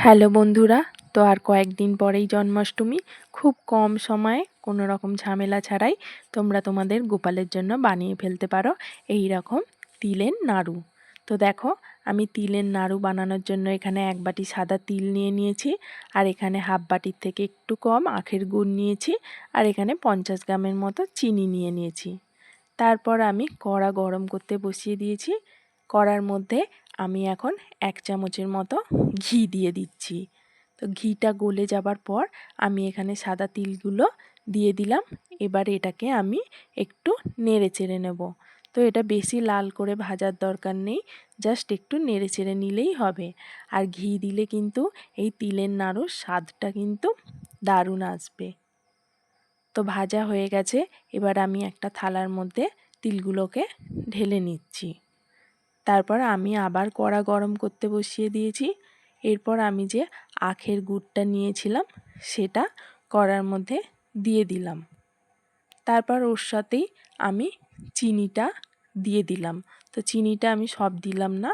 Hello বন্ধুরা, তো আর কয়েকদিন পরেই জন্মাষ্টমী। খুব কম সময়ে কোনো রকম ঝামেলা ছাড়াই তোমরা তোমাদের গোপালের জন্য বানিয়ে ফেলতে পারো এই রকম তিলের নাড়ু। তো দেখো, আমি তিলের নাড়ু বানানোর জন্য এখানে 1 বাটি সাদা তিল নিয়ে নিয়েছি, আর এখানে হাফ বাটির থেকে একটু কম আখের গুড় নিয়েছি, আর এখানে 50 গ্রামের মতো চিনি নিয়ে নিয়েছি। তারপর আমি কড়া গরম করতে বসিয়ে দিয়েছি। কড়ার মধ্যে আমি এখন 1 চামচের মতো ঘি দিয়ে দিচ্ছি। তো ঘিটা গলে যাবার পর আমি এখানে সাদা তিলগুলো দিয়ে দিলাম। এবার এটাকে আমি একটু নেড়ে চেড়ে নেব। তো এটা বেশি লাল করে ভাজার দরকার নেই, জাস্ট একটু নেড়ে চেড়ে নিলেই হবে। আর ঘি দিলে কিন্তু এই তিলের নাড়ুর স্বাদটা কিন্তু দারুণ আসবে। তো ভাজা হয়ে গেছে, এবার আমি একটা থালার মধ্যে তিলগুলোকে ঢেলে নিচ্ছি। তারপর আমি আবার কড়া গরম করতে বসিয়ে দিয়েছি। এরপর আমি যে আখের গুড়টা নিয়েছিলাম সেটা কড়ার মধ্যে দিয়ে দিলাম। তারপর ওর সাথেই আমি চিনিটা দিয়ে দিলাম। তো চিনিটা আমি সব দিলাম না,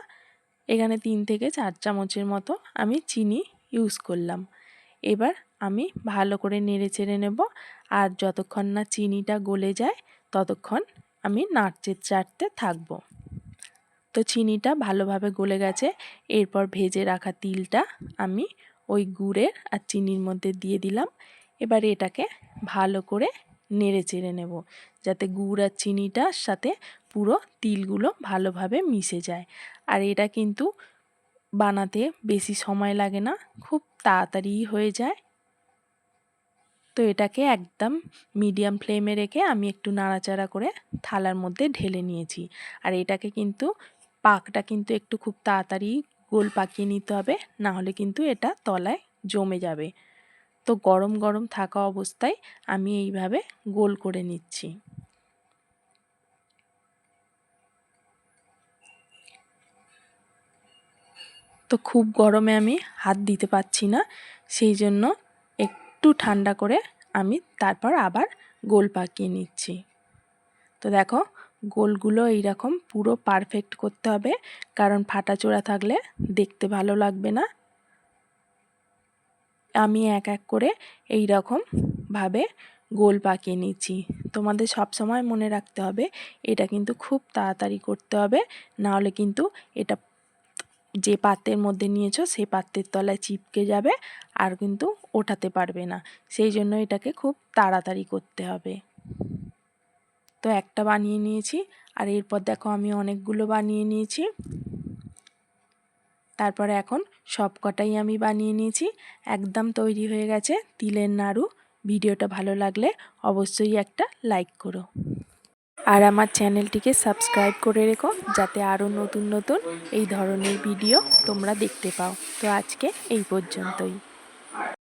এখানে 3 থেকে 4 চামচের মতো আমি চিনি ইউজ করলাম। এবার আমি ভালো করে নেড়ে চেড়ে নেব, আর যতক্ষণ না চিনিটা গলে যায় ততক্ষণ আমি নাড়তে চাড়তে থাকবো। তো চিনিটা ভালোভাবে গলে গেছে। এরপর ভেজে রাখা তিলটা আমি ওই গুড়ের আর চিনির মধ্যে দিয়ে দিলাম। এবার এটাকে ভালো করে নেড়ে চেড়ে নেব, যাতে গুড় আর চিনিটার সাথে পুরো তিলগুলো ভালোভাবে মিশে যায়। আর এটা কিন্তু বানাতে বেশি সময় লাগে না, খুব তাড়াতাড়ি হয়ে যায়। তো এটাকে একদম মিডিয়াম ফ্লেমে রেখে আমি একটু নাড়াচাড়া করে থালার মধ্যে ঢেলে নিয়েছি। আর এটাকে কিন্তু পাকটা কিন্তু একটু খুব তাড়াতাড়ি গোল পাকিয়ে নিতে হবে, না হলে কিন্তু এটা তলায় জমে যাবে। তো গরম গরম থাকা অবস্থায় আমি এইভাবে গোল করে নিচ্ছি। তো খুব গরমে আমি হাত দিতে পারছি না, সেই জন্য একটু ঠান্ডা করে আমি তারপর আবার গোল পাকিয়ে নিচ্ছি। তো দেখো, গোলগুলো এইরকম পুরো পারফেক্ট করতে হবে, কারণ ফাটাচোড়া থাকলে দেখতে ভালো লাগবে না। আমি এক এক করে এই রকম ভাবে গোল পাকিয়ে নিচ্ছি। তোমাদের সব সময় মনে রাখতে হবে এটা কিন্তু খুব তাড়াতাড়ি করতে হবে, না হলে কিন্তু এটা যে পাত্রের মধ্যে নিয়েছো সেই পাত্রের তলায় চিপকে যাবে আর কিন্তু ওঠাতে পারবে না। সেই জন্য এটাকে খুব তাড়াতাড়ি করতে হবে। তো একটা বানিয়ে নিয়েছি, আর এরপর দেখো আমি অনেকগুলো বানিয়ে নিয়েছি। তারপরে এখন সব কটাই আমি বানিয়ে নিয়েছি, একদম তৈরি হয়ে গেছে তিলের নাড়ু। ভিডিওটা ভালো লাগলে অবশ্যই একটা লাইক করো, আর আমার চ্যানেলটিকে সাবস্ক্রাইব করে রেখো, যাতে আরও নতুন নতুন এই ধরনের ভিডিও তোমরা দেখতে পাও। তো আজকে এই পর্যন্তই।